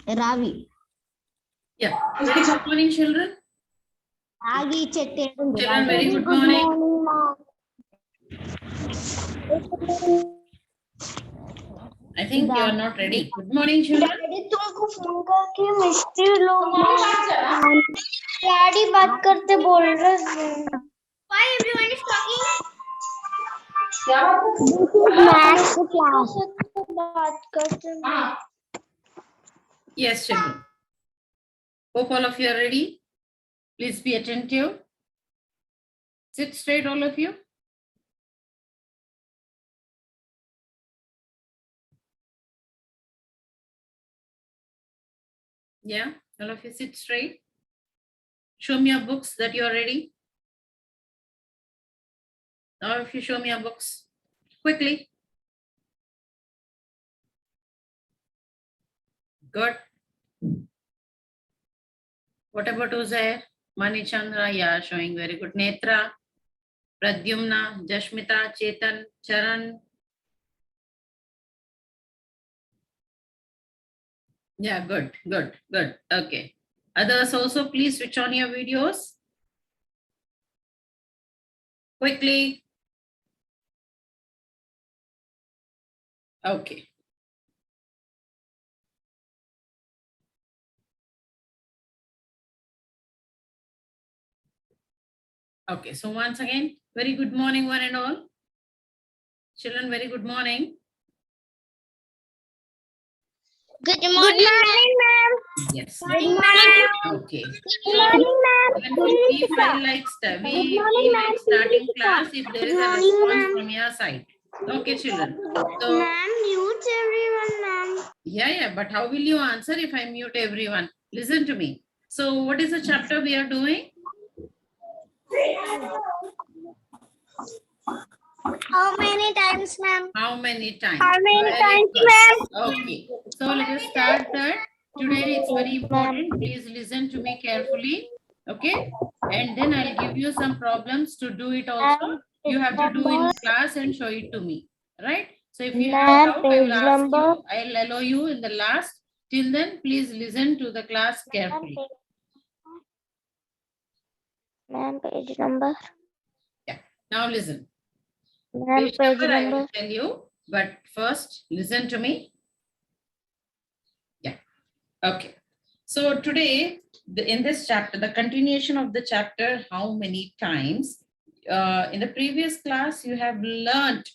Ravi. Yeah. Very good morning, children. Ragi chette. Children, very good morning. I think you are not ready. Good morning, children. Daddy तुमको phone करके मिस्त्री लोग daddy बात करते बोल रहे हैं Why everyone is talking? Maths class बात करते हैं Yes, children. Hope all of you are ready. Please be attentive. Sit straight, all of you. Yeah, all of you sit straight. Show me your books that you are ready. All of you show me your books quickly. Good. What about Uzair? Manichandra, yeah, showing very good. Netra, Pradyumna, Jashmita, Chetan, Charan. Yeah, good, good, good. Okay. Others also, please switch on your videos. Quickly. Okay. Okay, so once again, very good morning, one and all. Children, very good morning. Good morning ma'am Yes. Good morning Okay. Good morning ma'am Even we feel like starting class if there is a response from your side. Okay, children. So, ma'am mute everyone ma'am yeah, but how will you answer if I mute everyone? Listen to me. So, what is the chapter we are doing? How many times ma'am How many times? How many Very times, good. ma'am? Okay. So let us start that. Today it's very important. Please listen to me carefully. Okay. And then I'll give you some problems to do it also. You have to do in class and show it to me. Right? So if you have Ma'am, doubt, I will page ask number. you. I'll allow you in the last. Till then, please listen to the class carefully. Ma'am, page number. Yeah. Now listen. Ma'am, Page page number I will number. tell you. But first, listen to me. Yeah. Okay. So today, in this chapter, the continuation of the chapter, how many times, in the previous class, you have learned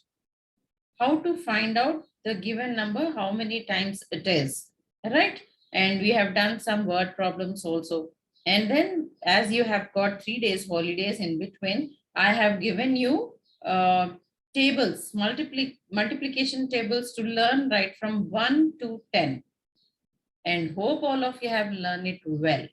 how to find out the given number, how many times it is, right? And we have done some word problems also. And then as you have got 3 days holidays in between, I have given you tables, multiplication tables to learn right from 1 to 10. And hope all of you have learned it well.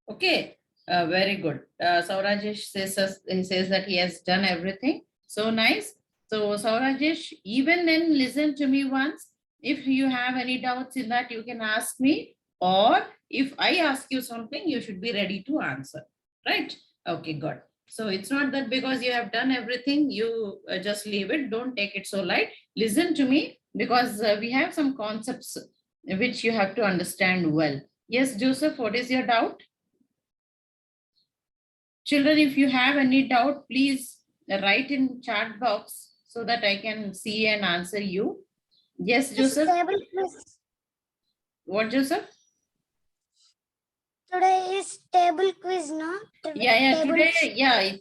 Okay, very good. Saurajesh he says that he has done everything. So nice. So Saurajesh, even then listen to me once. If you have any doubts in that, you can ask me. Or if I ask you something, you should be ready to answer. Right? Okay, good. So it's not that because you have done everything, you just leave it. Don't take it so light. Listen to me because we have some concepts which you have to understand well. Yes, Joseph, what is your doubt? Children, if you have any doubt, please write in chat box so that I can see and answer you. Yes, Joseph. Table quiz. What, Joseph? Today is table quiz, no? Yeah, Table.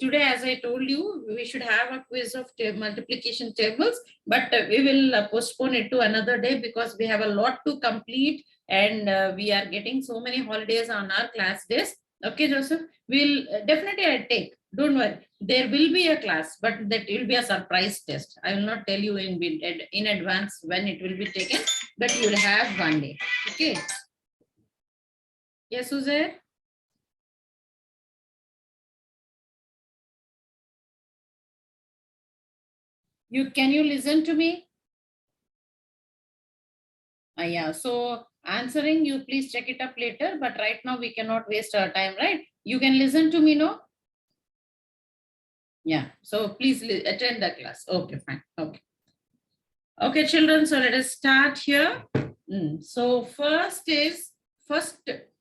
today, as I told you, we should have a quiz of multiplication tables, but we will postpone it to another day because we have a lot to complete and we are getting so many holidays on our class days. Okay, Joseph, we'll definitely I'll take. Don't worry, there will be a class, but that will be a surprise test. I will not tell you in advance when it will be taken, but you will have one day. Okay. Yes, Uzair? Can you listen to me? Yeah, so answering you, please check it up later, but right now we cannot waste our time, right? You can listen to me, no? Yeah, so please attend the class. Okay, fine. Okay. Okay, children, so let us start here. So first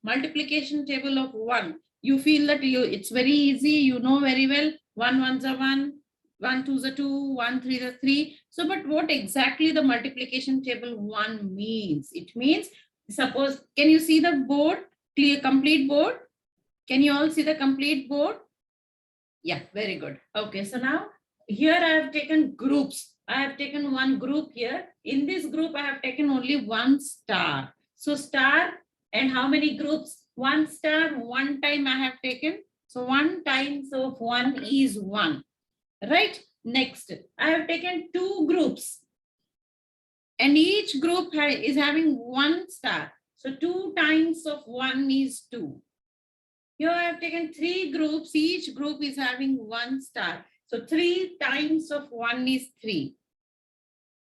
multiplication table of 1. You feel that it's very easy, you know very well. 1 ones are 1, 1 twos are 2, 1 threes are 3. So, but what exactly the multiplication table 1 means? It means, suppose, can you see the board? Clear, complete board? Can you all see the complete board? Yeah, very good. Okay, so now here I have taken groups. I have taken one group here. In this group, I have taken only one star. So star, and how many groups? One star, one time I have taken. So 1 times of 1 is 1. Right? Next, I have taken 2 groups. And each group is having 1 star. So 2 times of 1 is 2. Here I have taken 3 groups. Each group is having 1 star. So 3 times of 1 is 3.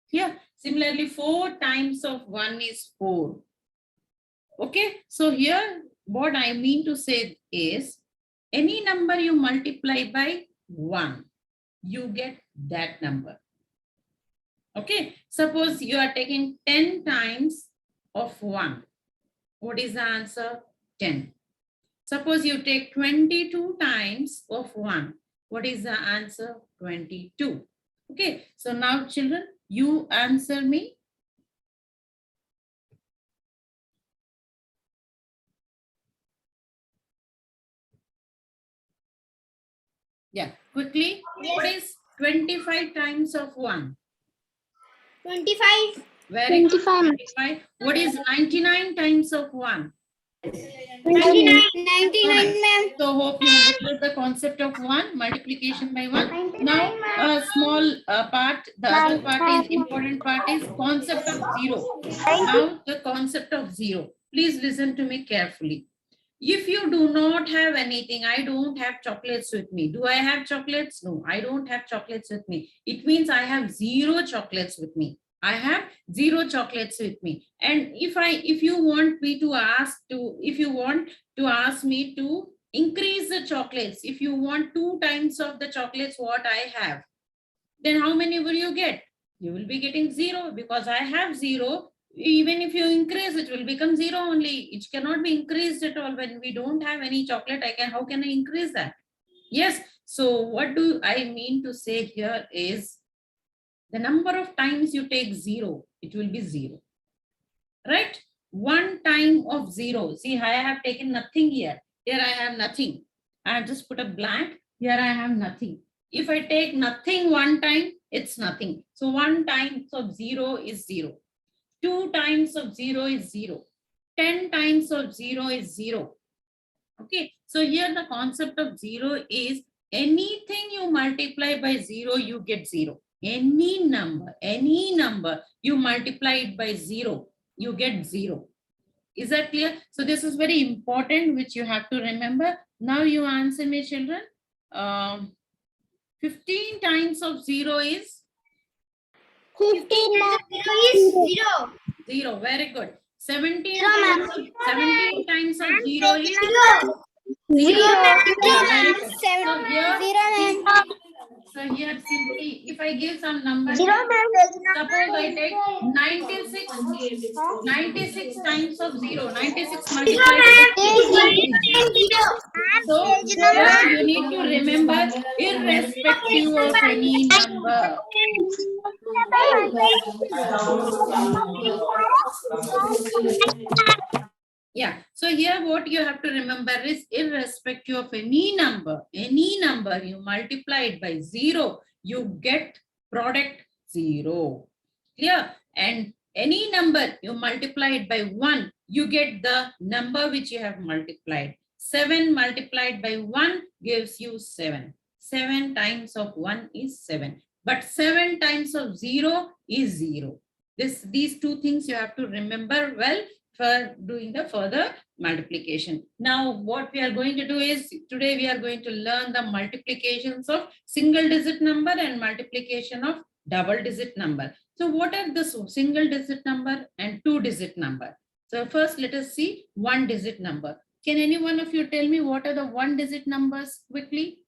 Here, similarly, 4 times of 1 is 4. Okay, so here what I mean to say is, any number you multiply by 1, you get that number. Okay, suppose you are taking 10 times of 1. What is the answer? 10. Suppose you take 22 times of 1. What is the answer? 22. Okay, so now children, you answer me. Yeah, quickly. Yes. What is 25 times of 1? 25. Very good. 25. 25. What is 99 times of 1? 99. 99, ma'am. So hope you understood the concept of 1, multiplication by 1. Now a small part, the other part is important part is concept of 0. Now the concept of 0. Please listen to me carefully. If you do not have anything, I don't have chocolates with me. Do I have chocolates? No, I don't have chocolates with me. It means I have 0 chocolates with me. I have 0 chocolates with me. And if you want me to ask me to increase the chocolates, if you want 2 times of the chocolates what I have, then how many will you get? You will be getting 0 because I have 0. Even if you increase, it will become 0 only. It cannot be increased at all. When we don't have any chocolate, how can I increase that? Yes. So what do I mean to say here is, the number of times you take 0, it will be 0. Right? 1 time of 0. See, I have taken nothing here. Here I have nothing. I have just put a blank. Here I have nothing. If I take nothing 1 time, it's nothing. So 1 times of 0 is 0. 2 times of 0 is 0. 10 times of 0 is 0. Okay. So here the concept of 0 is, anything you multiply by 0, you get 0. Any number you multiply it by 0, you get 0. Is that clear? So this is very important, which you have to remember. Now you answer me, children. 15 times of 0 is? 15 is 0. 0. Very good. 17 Zero, ma'am. times of 0 is? 0. 0. Yeah, very good. So here, 0, ma'am. so here simply, if I give some number, 0, ma'am. suppose I take 96 times of 0. 96 multiplied by 0. So here you need to remember, irrespective of any number. Yeah. So here what you have to remember is, irrespective of any number you multiply it by 0, you get product 0. Clear? And any number you multiply it by 1, you get the number which you have multiplied. 7 multiplied by 1 gives you 7. 7 times of 1 is 7. But 7 times of 0 is 0. These two things you have to remember well for doing the further multiplication. Now what we are going to do is, today we are going to learn the multiplications of single digit number and multiplication of double digit number. So what are the single digit number and 2 digit number? So first let us see 1 digit number. Can any one of you tell me what are the 1 digit numbers quickly?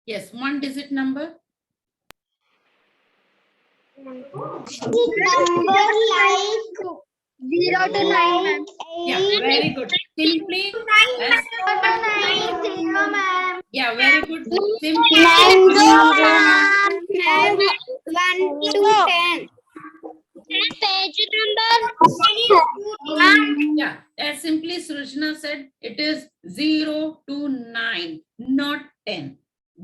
Yes, 1 digit number. Number like 0 to 9, ma'am. Yeah, very good. Simply, as, 0, ma'am. yeah, very good. Simply, 1 to 10. Page number. yeah, as simply Srujna said, it is 0 to 9, not 10.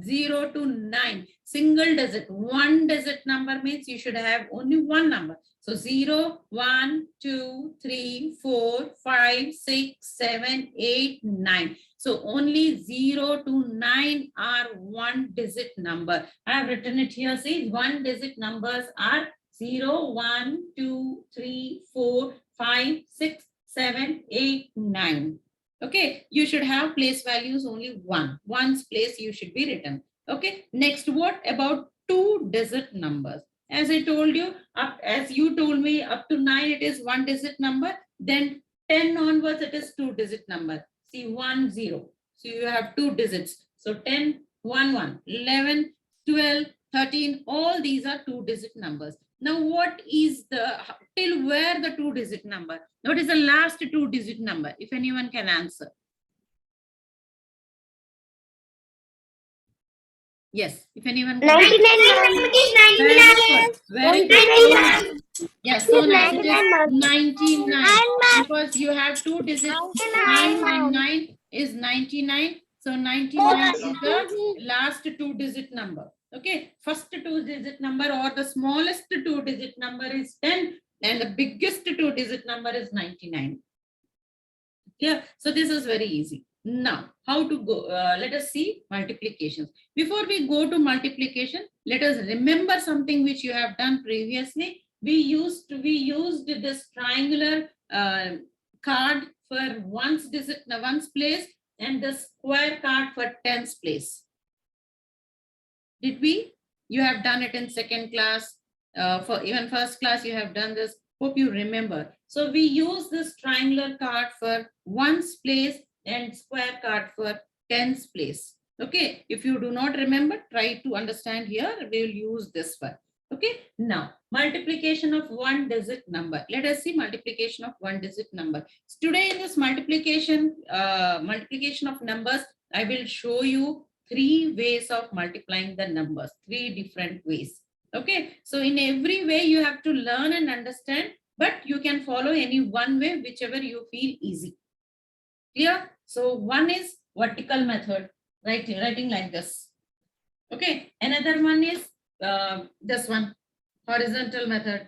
0 to 9, single digit. One digit number means you should have only one number. So 0, 1, 2, 3, 4, 5, 6, 7, 8, 9. So only 0 to 9 are one digit number. I have written it here. See, one digit numbers are 0, 1, 2, 3, 4, 5, 6, 7, 8, 9. Okay, you should have place values only one. One's place you should be written. Okay, next, what about two digit numbers? As I told you, as you told me, up to 9 it is one digit number. Then 10 onwards it is two digit number. See, 1, 0. So you have two digits. So 10, 1, 1, 11, 12, 13, all these are two digit numbers. Now, what is the, till where the two digit number? What is the last two digit number? If anyone can answer. Yes, if anyone can. 99. Very good. Yes, so nice. It is 99 because you have two digits. 9 and 9 is 99. So 99 is the last two digit number. Okay, first two digit number or the smallest two digit number is 10 and the biggest two digit number is 99. Yeah, so this is very easy. Now, how to go? Let us see multiplications. Before we go to multiplication, let us remember something which you have done previously. We used this triangular card for ones place and the square card for tens place. Did we? You have done it in second class. For even first class, you have done this. Hope you remember. So we use this triangular card for ones place and square card for tens place. Okay, if you do not remember, try to understand here. We will use this one. Okay, now multiplication of one digit number. Let us see multiplication of one digit number. Today in this multiplication of numbers, I will show you three ways of multiplying the numbers, three different ways. Okay, so in every way you have to learn and understand, but you can follow any one way, whichever you feel easy. Clear? So one is vertical method, writing like this. Okay, another one is this one, horizontal method,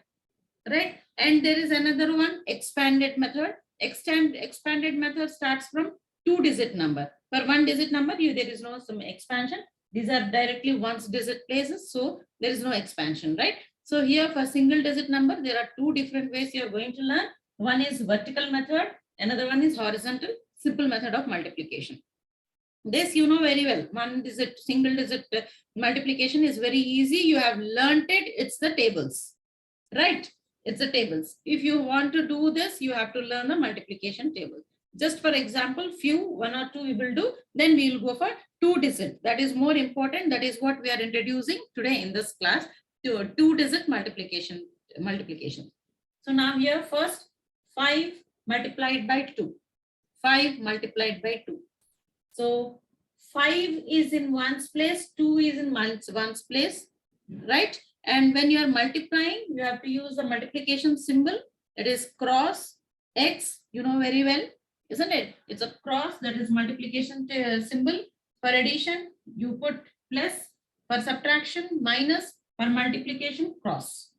right? And there is another one, expanded method. Expanded method starts from two digit number. For one digit number, there is no some expansion. These are directly ones digit places, so there is no expansion, right? So here for single digit number, there are two different ways you are going to learn. One is vertical method, another one is horizontal, simple method of multiplication. This you know very well. One digit, single digit multiplication is very easy. You have learned it. It's the tables, right? It's the tables. If you want to do this, you have to learn the multiplication table. Just for example, one or two we will do, then we will go for two digit. That is more important. That is what we are introducing today in this class, to two digit multiplication. So now here first 5 multiplied by 2. 5 multiplied by 2. So 5 is in ones place, 2 is in ones place, right? And when you are multiplying, you have to use the multiplication symbol. It is cross X, you know very well, isn't it? It's a cross, that is multiplication symbol. For addition, you put plus. For subtraction, minus. For multiplication, cross.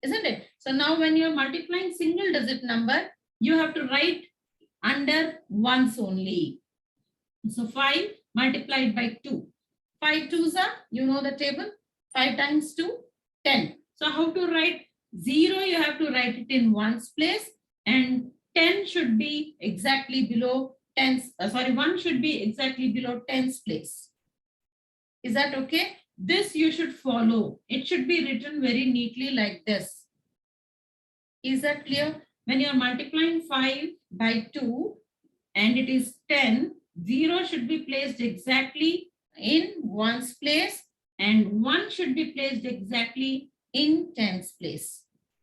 Isn't it? So now when you are multiplying single digit number, you have to write under ones only. So 5 multiplied by 2. 5 twos are, you know the table, 5 times 2, 10. So how to write 0? You have to write it in ones place, and 10 should be exactly below 10's. 1 should be exactly below 10's place. Is that okay? This you should follow. It should be written very neatly like this. Is that clear? When you are multiplying 5 by 2 and it is 10, 0 should be placed exactly in one's place and 1 should be placed exactly in tens place.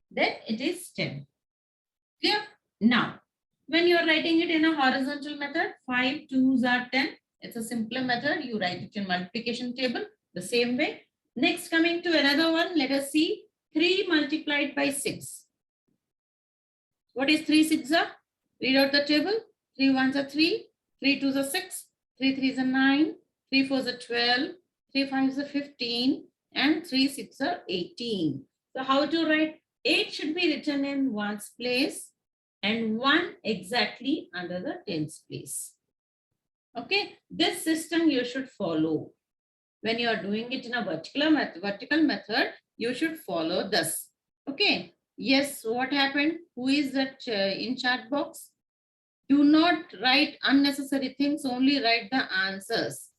Then it is 10. Clear? Now, when you are writing it in a horizontal method, 5 2s are 10. It's a simpler method. You write it in multiplication table the same way. Next, coming to another one, let us see 3 multiplied by 6. What is 3 6 are? Read out the table. 3 1s are 3, 3 2s are 6, 3 3s are 9, 3 4s are 12, 3 5s are 15, and 3 6 are 18. So how to write? 8 should be written in ones place and 1 exactly under the tens place. Okay, this system you should follow. When you are doing it in a vertical method, you should follow this. Okay. Yes, what happened? Who is that in chat box? Do not write unnecessary things, only write the answers.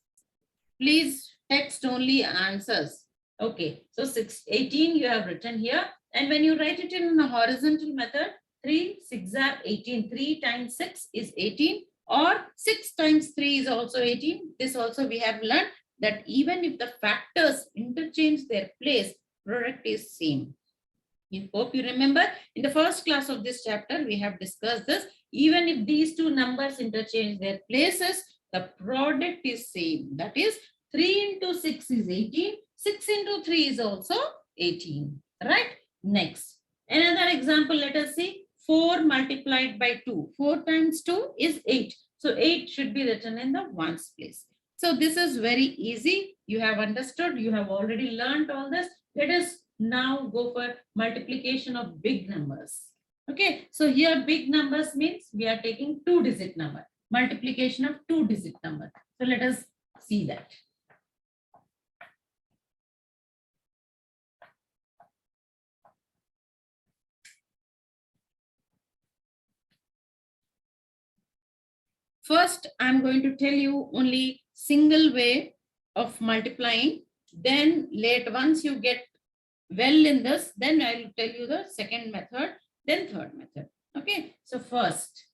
Please text only answers. Okay, so 18 you have written here. And when you write it in a horizontal method, 3 6 are 18. 3 times 6 is 18, or 6 times 3 is also 18. This also we have learned that even if the factors interchange their place, product is same. I hope you remember in the first class of this chapter, we have discussed this. Even if these two numbers interchange their places, the product is same. That is 3 into 6 is 18. 6 into 3 is also 18. Right? Next. Another example, let us see. 4 multiplied by 2. 4 times 2 is 8. So 8 should be written in the ones place. So this is very easy. You have understood. You have already learned all this. Let us now go for multiplication of big numbers. Okay, so here big numbers means we are taking 2-digit number. Multiplication of 2-digit number. So let us see that. First, I'm going to tell you only single way of multiplying. Then later, once you get well in this, then I'll tell you the second method, then third method. Okay, so first,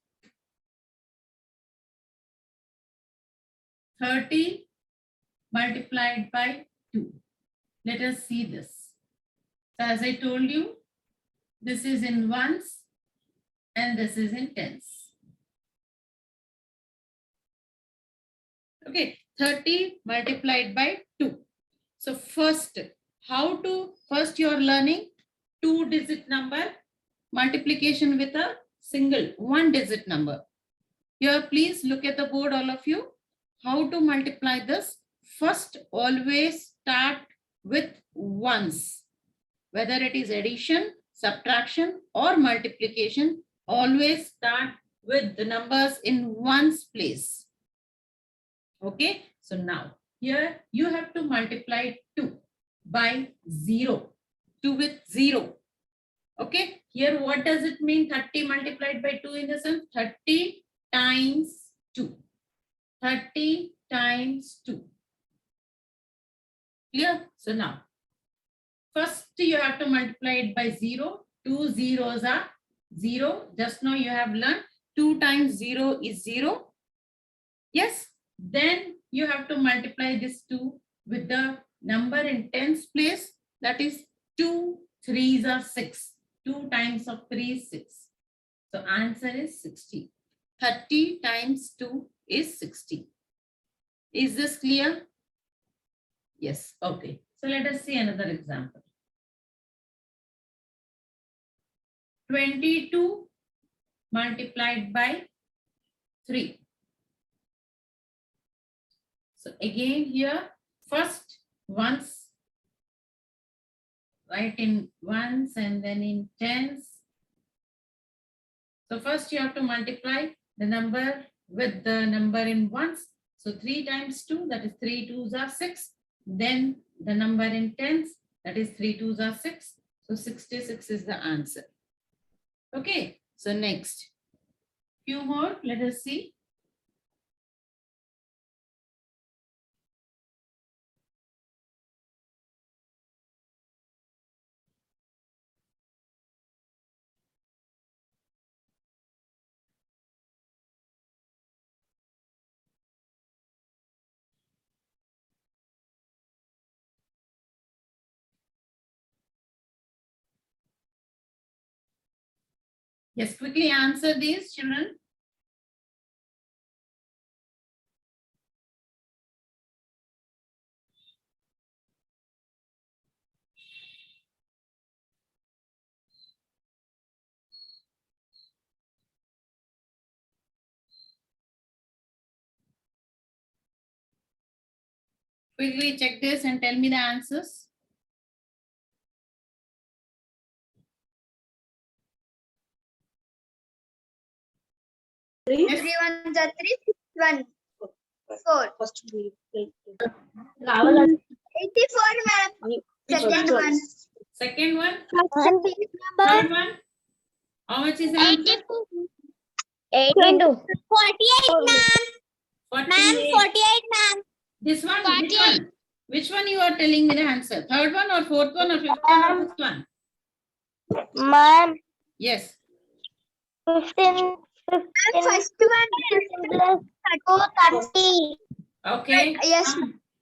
30 multiplied by 2. Let us see this. So as I told you, this is in ones and this is in tens. Okay, 30 multiplied by 2. So first you are learning 2-digit number multiplication with a single 1-digit number. Here, please look at the board, all of you. How to multiply this? First, always start with ones. Whether it is addition, subtraction, or multiplication, always start with the numbers in ones place. Okay, so now here you have to multiply 2 by 0. 2 with 0. Okay, here what does it mean? 30 multiplied by 2 in the sense 30 times 2. 30 times 2. Clear? So now, first you have to multiply it by 0. 2 zeros are 0. Just now you have learned 2 times 0 is 0. Yes? Then you have to multiply this 2 with the number in tens place. That is 2 3s are 6. 2 times of 3 is 6. So answer is 60. 30 times 2 is 60. Is this clear? Yes. Okay. So let us see another example. 22 multiplied by 3. So again here, first ones, write in ones and then in tens. So first you have to multiply the number with the number in ones. So 3 times 2, that is 3 2s are 6. Then the number in tens, that is 3 2s are 6. So 66 is the answer. Okay, so next, few more, let us see. Yes, quickly answer these, children. Quickly check this and tell me the answers. Yes. 3 1 are 3, 6 1 4. First we 84, ma'am. Which Second one? one. Second one. Second Third one. How much is the answer? 82. 48, ma'am. 48. 48, ma'am. This one, which one? Which one you are telling me the answer? Third one or fourth one or fifth one or fifth one? Ma'am, Yes. 15 First one. plus 230. Okay. Yes.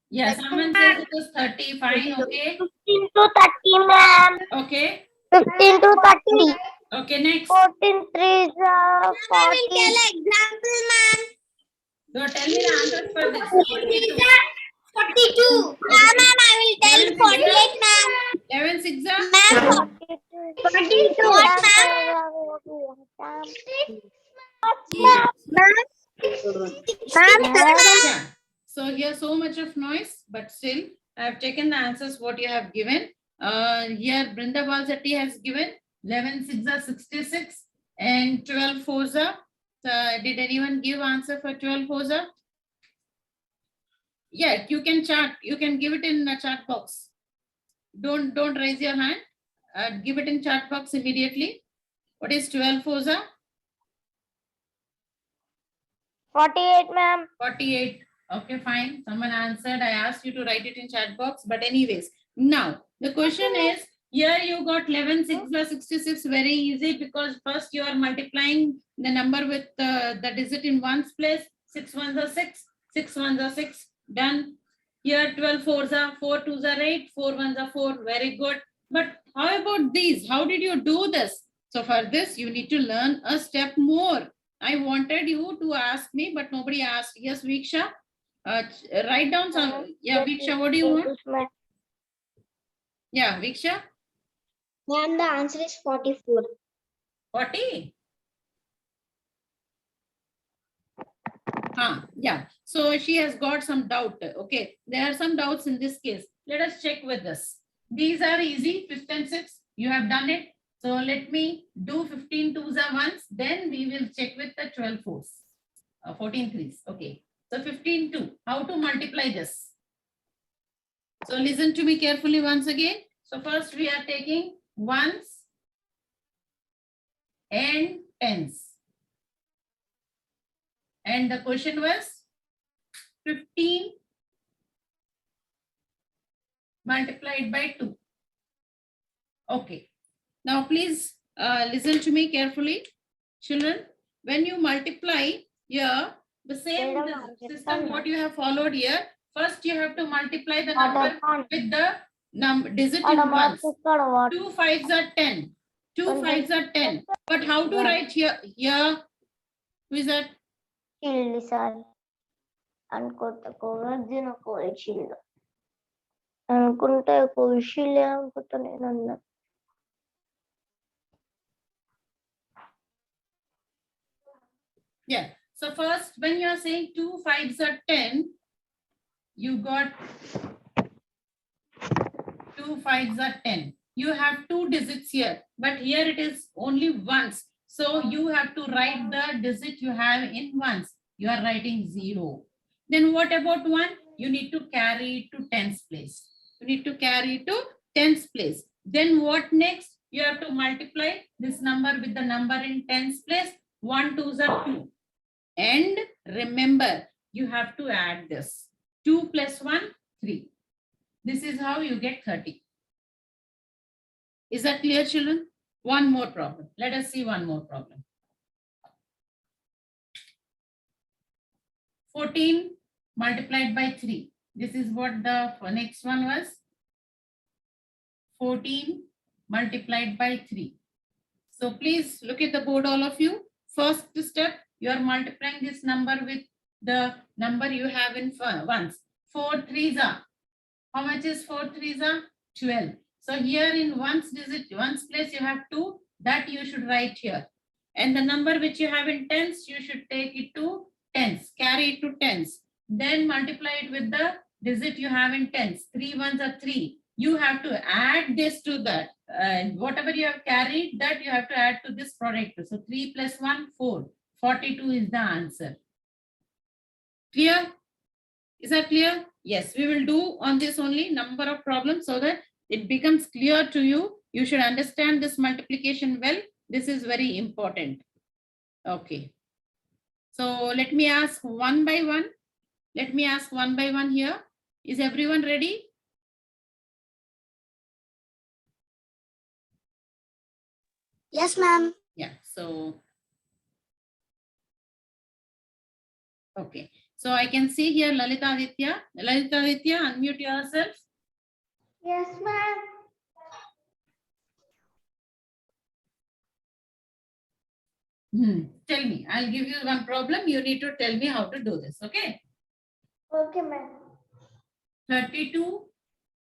Yes, someone says it was 30. Fine. Okay. 15 to 30, ma'am. Okay. 15 to 30. Okay. Next. 14 3 is 40. Example, ma'am. So tell me the answer for this. 42. 42. Ma'am, I will tell 48, ma'am. 11 6 are? Ma'am, 42. What, ma'am? Yeah. So here so much of noise, but still I have taken the answers what you have given. Here Brinda Balsatti has given 11 6 are 66 and 12 4s are. Did anyone give answer for 12 4s are? Yeah, you can chat. You can give it in the chat box. Don't raise your hand. Give it in chat box immediately. What is 12 4s are? 48, ma'am. 48. Okay, fine. Someone answered. I asked you to write it in chat box. But anyways, now the question is, here you got 11 6 plus 66. Very easy, because first you are multiplying the number with the digit in ones place. 6 1s are 6. 6 1s are 6. Done. Here 12 4s are 4 2s are 8. 4 1s are 4. Very good. But how about these? How did you do this? So for this, you need to learn a step more. I wanted you to ask me, but nobody asked. Yes, Viksha? Write down some. Yeah, Viksha, what do you want? Yeah, Viksha? Ma'am, the answer is 44. 40? Yeah. So she has got some doubt. Okay. There are some doubts in this case. Let us check with this. These are easy. 5 and 6. You have done it. So let me do 15 2s are once. Then we will check with the 12 4s. 14 3s. Okay. So 15 2. How to multiply this? So listen to me carefully once again. So first we are taking ones and tens. And the question was 15 multiplied by 2. Okay. Now please listen to me carefully. Children, when you multiply here, the same system what you have followed here, first you have to multiply the number with the digit in ones. 2 5s are 10. 2 5s are 10. But how to write here? Here, who is that? Shield, sir. అనుకుంటా Covid Covishield అనుకుంటే Covishield అనుకుంటా నేను అన్నా Yeah. So first, when you are saying 2 5s are 10, you got 2 5s are 10. You have 2 digits here, but here it is only once. So you have to write the digit you have in ones. You are writing 0. Then what about 1? You need to carry it to tens place. You need to carry it to tens place. Then what next? You have to multiply this number with the number in tens place. 1 2s are 2. And remember, you have to add this. 2 plus 1, 3. This is how you get 30. Is that clear, children? One more problem. Let us see one more problem. 14 multiplied by 3. This is what the next one was. 14 multiplied by 3. So please look at the board, all of you. First step, you are multiplying this number with the number you have in ones. 4 threes are. How much is 4 threes are? 12. So here in ones place you have 2. That you should write here. And the number which you have in tens, you should take it to tens. Carry it to tens. Then multiply it with the digit you have in tens. 3 ones are 3. You have to add this to that. And whatever you have carried, that you have to add to this product. So 3 plus 1, 4. 42 is the answer. Clear? Is that clear? Yes, we will do on this only number of problems so that it becomes clear to you. You should understand this multiplication well. This is very important. Okay. So let me ask one by one. Let me ask one by one here. Is everyone ready? Yes, ma'am. Yeah, so. Okay. So I can see here Lalita Aditya. Lalita Aditya, unmute yourself. Yes, ma'am. Tell me, I'll give you one problem. You need to tell me how to do this. Okay. Okay, ma'am. 32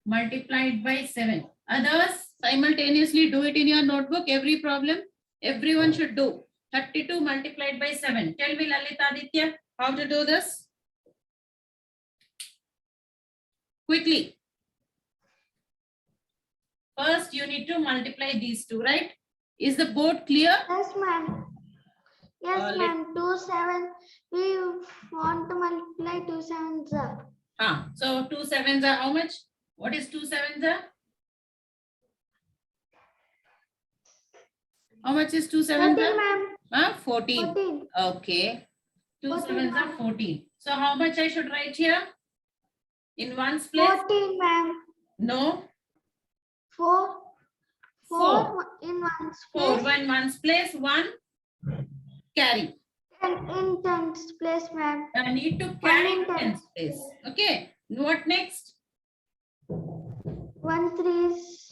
multiplied by 7. Others simultaneously do it in your notebook. Every problem, everyone should do. 32 multiplied by 7. Tell me, Lalita Aditya, how to do this? Quickly. First, you need to multiply these two, right? Is the board clear? Yes, ma'am. Yes, ma'am. 2 7. We want to multiply 2 sevens up. So 2 sevens are how much? What is 2 sevens are? How much is 2 sevens 14, are? ma'am. 14. 14. Okay. 2 14, sevens are ma'am. 14. So how much I should write here? In ones place? 14, ma'am. No. 4. 4. 4 in ones 4. place. One ones place. 1 carry. And in tens place, ma'am. I need to 1 carry in tens place. Okay. What next? 1 3s.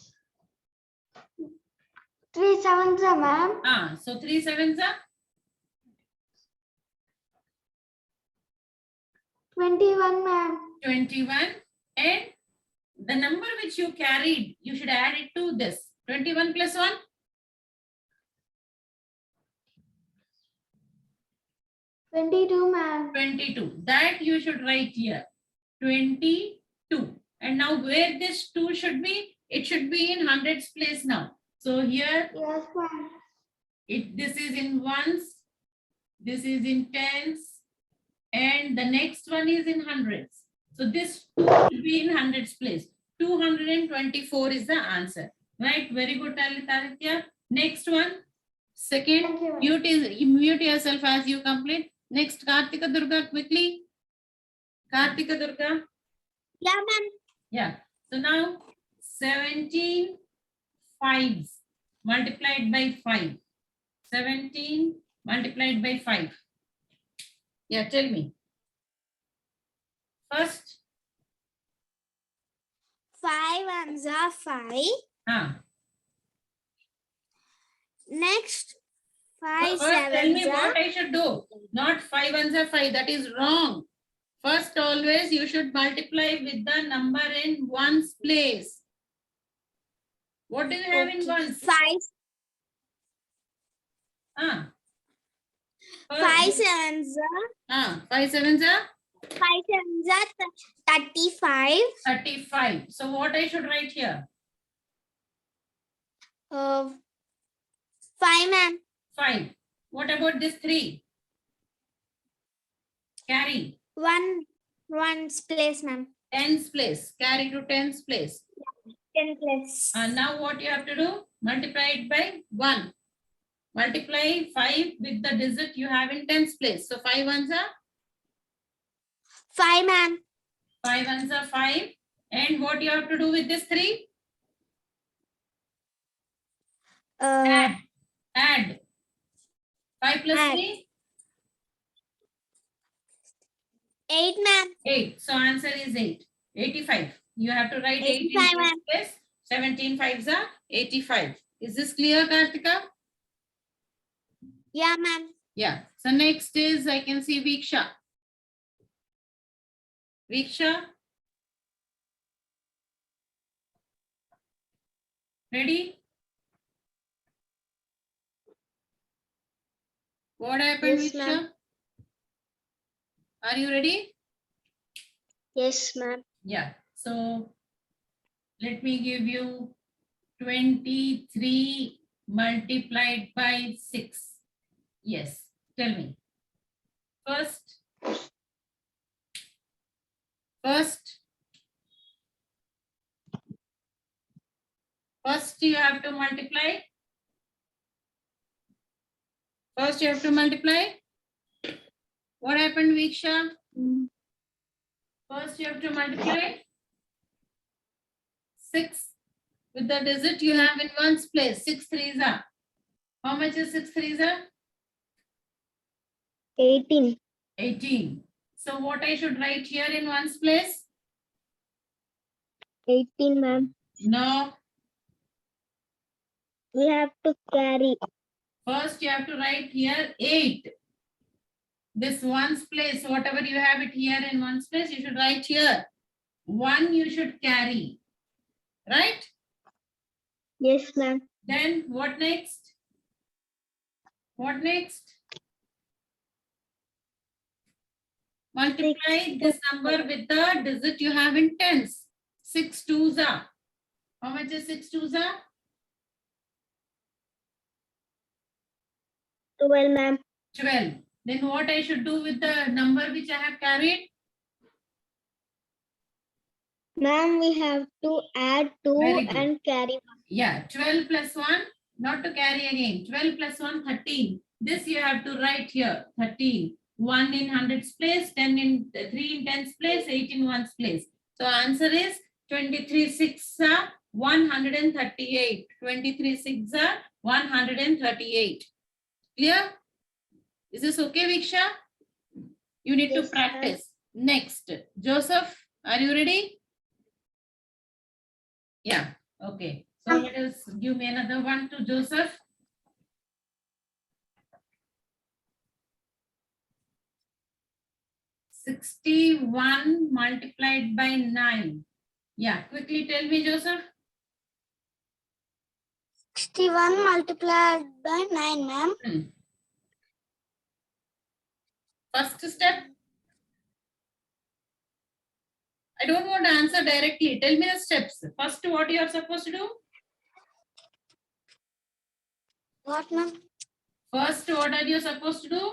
3 sevens, ma'am. So 3 sevens are 21, ma'am. 21. And the number which you carried, you should add it to this. 21 plus 1? 22, ma'am. 22. That you should write here. 22. And now where this 2 should be? It should be in hundreds place now. So here, Yes, ma'am. this is in ones, this is in tens, and the next one is in hundreds. So this 2 will be in hundreds place. 224 is the answer. Right? Very good, Aditya. Next one. Second, Thank you, ma'am. mute yourself as you complete. Next, Kartika Durga, quickly. Kartika Durga. Yeah, ma'am. Yeah. So now 17 fives multiplied by 5. 17 multiplied by 5. Yeah, tell me. First. 5 ones are 5. Next, 5 First, tell me sevens are. what I should do. Not 5 ones are 5. That is wrong. First, always you should multiply with the number in ones place. What do you have in ones? 5 First, sevens are. 5 sevens are 5 sevens are 35. 35. So what I should write here? 5, ma'am. 5. What about this 3? Carry. 1 ones place, ma'am. Tens place. Carry to tens place. 10 place. Now what you have to do? Multiply it by 1. Multiply 5 with the digit you have in tens place. So 5 ones are 5, ma'am. 5 ones are 5. And what you have to do with this 3? Add. 5 plus Add. 3? 8, ma'am. 8. So answer is 8. 85. You have to write 8 in 85, tens place. 17 fives are 85. Is this clear, Kartika? Yeah, ma'am. Yeah. So next is I can see Viksha. Viksha. Ready? What happened, Yes, Viksha? ma'am. Are you ready? Yes, ma'am. Yeah. So let me give you 23 multiplied by 6. Yes. Tell me. First, first you have to multiply. First you have to multiply. What happened, Viksha? First you have to multiply 6 with the digit you have in ones place. 6 threes are. How much is 6 threes are? 18. 18. So what I should write here in ones place? 18, ma'am. No. We have to carry. First you have to write here 8. This ones place, whatever you have it here in ones place, you should write here. 1 you should carry. Right? Yes, ma'am. Then what next? What next? Multiply this number with the digit you have in tens. 6 twos are. How much is 6 twos are? 12, ma'am. 12. Then what I should do with the number which I have carried? Ma'am, we have to add 2 Very good. and carry 1. Yeah, 12 plus 1, not to carry again. 12 plus 1, 13. This you have to write here, 13. 1 in hundreds place, 10 in 3 in tens place, 8 in ones place. So answer is 23 6 are 138. 23 6 are 138. Clear? Is this okay, Viksha? You need Yes, to practice. Next, Joseph, are you ready? Yeah, okay. So let us give me another one to Joseph. $61 multiplied by 9. Yeah, quickly tell me, Joseph. 61 multiplied by 9, ma'am. First step. I don't want to answer directly. Tell me the steps. First, what you are supposed to do? What, ma'am? First, what are you supposed to do?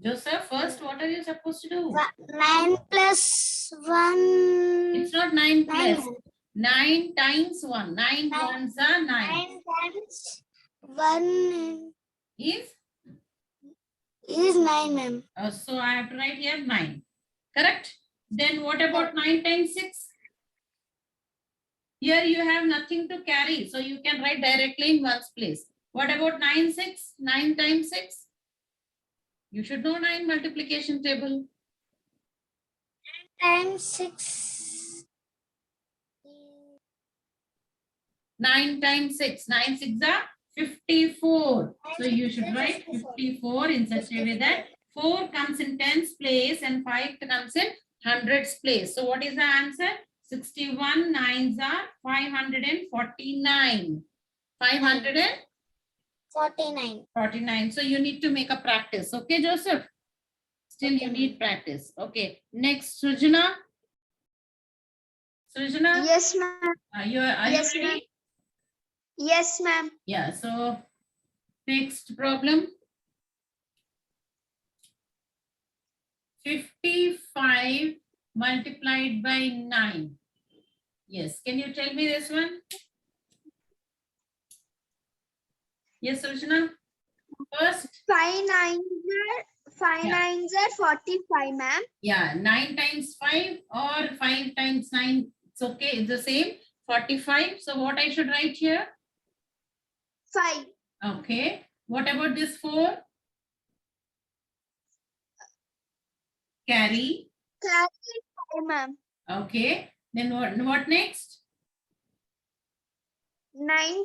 Joseph, first, what are you supposed to do? 9 plus 1. It's not 9 plus. Nine. 9 times 1. 9 ones are 9. 9 times 1 Is? is 9, ma'am. So I have to write here 9. Correct? Then what about 9 times 6? Here you have nothing to carry. So you can write directly in ones place. What about 9 6? 9 times 6? You should know 9 multiplication table. Times 6. 9 times 6. 9 6 are 54. So you should write 54 in such a way that 4 comes in tens place and 5 comes in hundreds place. So what is the answer? 61 nines are 549. 549. 49. So you need to make a practice. Okay, Joseph? Still Okay, you need practice. Okay. Next, Srijana. Srijana, Yes, ma'am. are you ready? Yes, ma'am. Yes, ma'am. Yeah. So next problem. 55 multiplied by 9. Yes. Can you tell me this one? Yes, Srijana. First. 5 nines are 45, ma'am. Yeah. 9 times 5 or 5 times 9. It's okay. It's the same. 45. So what I should write here? 5. Okay. What about this 4? Carry. Carry 5, ma'am. Okay. Then what next? 9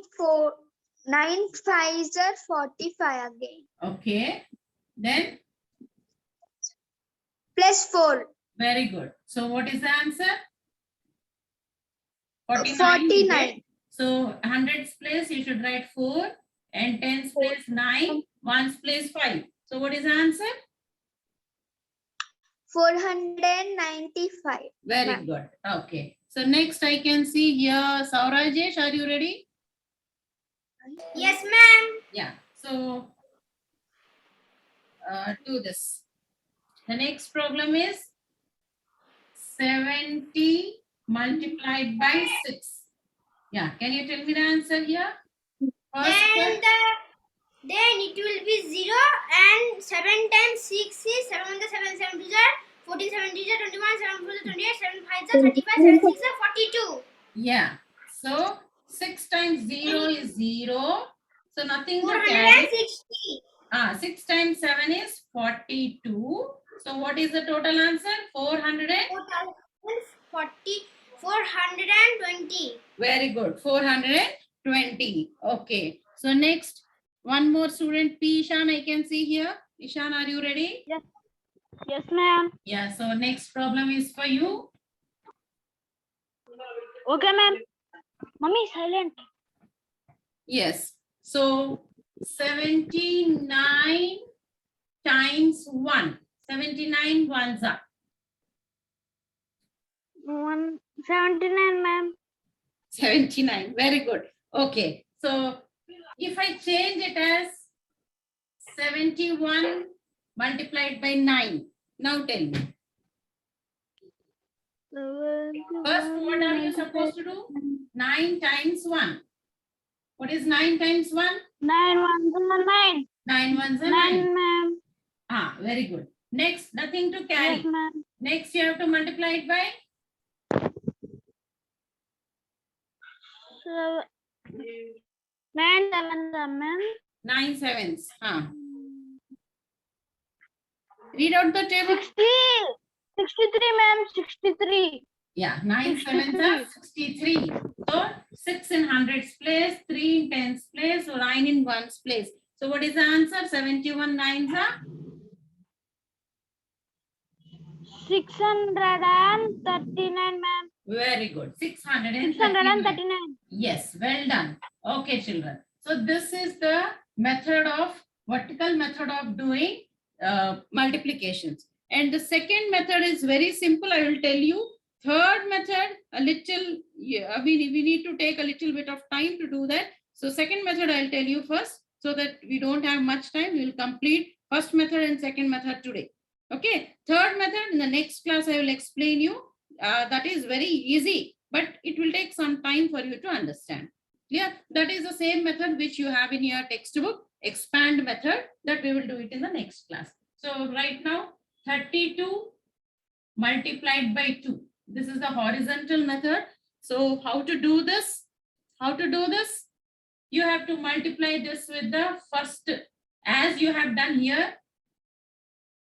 5s are 45 again. Okay. Then Plus 4. very good. So what is the answer? 49. 49. So hundreds place you should write 4 and tens place 9, ones place 5. So what is the answer? 495. Very Ma'am. good. Okay. So next I can see here Saurajesh, are you ready? Yes, ma'am. Yeah. So do this. The next problem is 70 multiplied by 6. Yeah. Can you tell me the answer here? First Then step. then it will be 0 and 7 times 6 is 7 on the 7 7 2 are 14 7 3 are 21 7 4 are 28 7 5 are 35 7 6 are 42. Yeah. So 6 times 0 is 0. So nothing to carry. 460. 6 times 7 is 42. So what is the total answer? 400. 420. Very good. 420. Okay. So next, one more student, P. Ishan, I can see here. Ishan, are you ready? Yes, ma'am. Yeah. So next problem is for you. Okay, ma'am. Mommy, silent. Yes. So 79 times 1. 79 ones are 179, ma'am. 79. Very good. Okay. So if I change it as 71 multiplied by 9. Now tell me. First, what are you supposed to do? 9 times 1. What is 9 times 1? 9 ones are 9. 9 ones are 9. 9, ma'am. Very good. Next, nothing to carry. Yes, ma'am. Next, you have to multiply it by 9 7, ma'am. 9 sevens. Read out the table. 63, ma'am. 63. Yeah, 9 sevens are 63. So 6 in hundreds place, 3 in tens place, or 9 in ones place. So what is the answer? 71 nines are 639, ma'am. very good. 639. 639. Yes, well done. Okay, children. So this is the method of vertical method of doing multiplications. And the second method is very simple. I will tell you. Third method, a little, we need to take a little bit of time to do that. So second method, I'll tell you first so that we don't have much time. We will complete first method and second method today. Okay. Third method, in the next class, I will explain you. That is very easy, but it will take some time for you to understand. Yeah, that is the same method which you have in your textbook, expand method, that we will do it in the next class. So right now, 32 multiplied by 2. This is the horizontal method. So how to do this? How to do this? You have to multiply this with the first, as you have done here,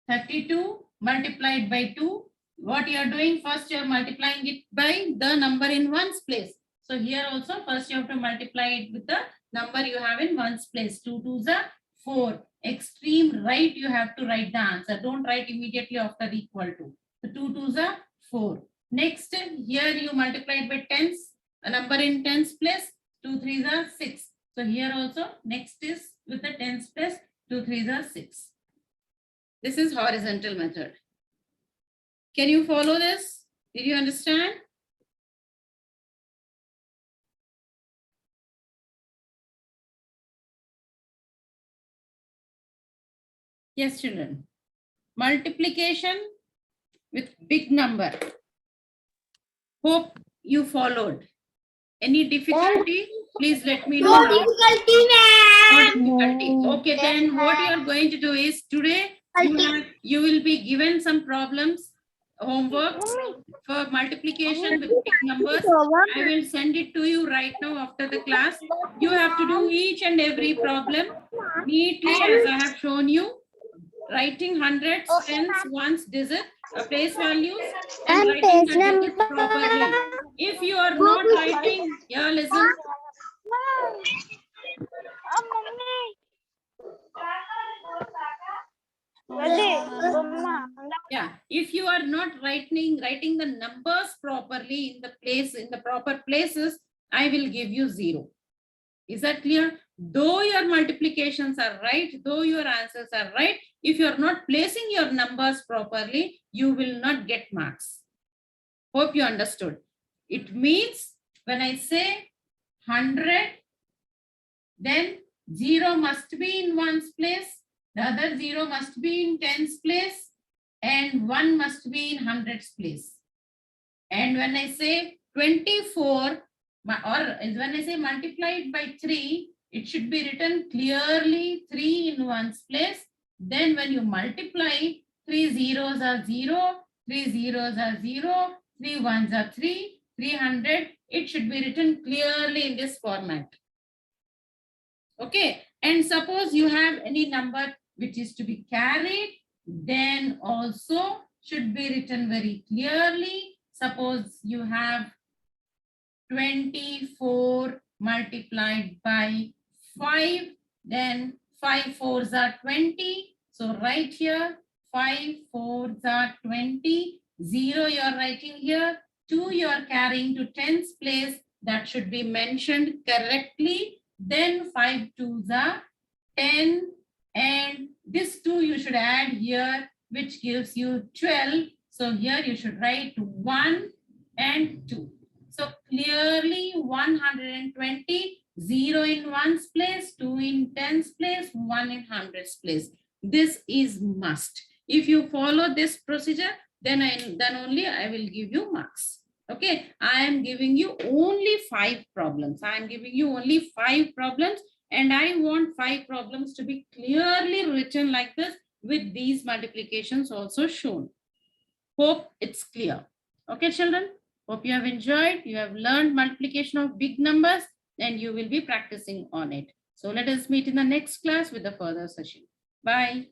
32 multiplied by 2. What you are doing, first you are multiplying it by the number in ones place. So here also first you have to multiply it with the number you have in ones place. 2 2s are 4. Extreme right you have to write the answer. Don't write immediately after equal to. So 2 2s are 4. Next, here you multiply it by tens. A number in tens place. 2 3s are 6. So here also next is with the tens place. 2 3s are 6. This is horizontal method. Can you follow this? Did you understand? Yes, children. Multiplication with big number. Hope you followed. Any difficulty? Please let me know. No difficulty, No ma'am. difficulty. Okay, then what you are going to do is today you will be given some problems, homework for multiplication with big numbers. I will send it to you right now after the class. You have to do each and every problem neatly as I have shown you. writing hundreds, Okay, tens, ma'am. ones, place values, and And writing page the digits number. properly. If you are not writing, yeah, listen. Yeah, if you are not writing the numbers properly in the proper places, I will give you 0. Is that clear? Though your multiplications are right, though your answers are right, if you are not placing your numbers properly, you will not get marks. Hope you understood. It means when I say 100, then 0 must be in ones place, the other 0 must be in tens place, and 1 must be in hundreds place. And when I say 24, or when I say multiplied by 3, it should be written clearly 3 in ones place. Then when you multiply, 3 zeros are 0, 3 zeros are 0, 3 ones are 3, 300. It should be written clearly in this format. Okay, and suppose you have any number which is to be carried, then also should be written very clearly. Suppose you have 24 multiplied by 5, then 5 fours are 20. So right here, 5 fours are 20. 0 you are writing here. 2 you are carrying to tens place. That should be mentioned correctly. Then 5 twos are 10. And this 2 you should add here, which gives you 12. So here you should write 1 and 2. So clearly 120, 0 in ones place, 2 in tens place, 1 in hundreds place. This is must. If you follow this procedure, then only I will give you marks. Okay, I am giving you only 5 problems. I am giving you only 5 problems, and I want 5 problems to be clearly written like this with these multiplications also shown. Hope it's clear. Okay, children. Hope you have enjoyed. You have learned multiplication of big numbers and you will be practicing on it. So let us meet in the next class with the further session. Bye.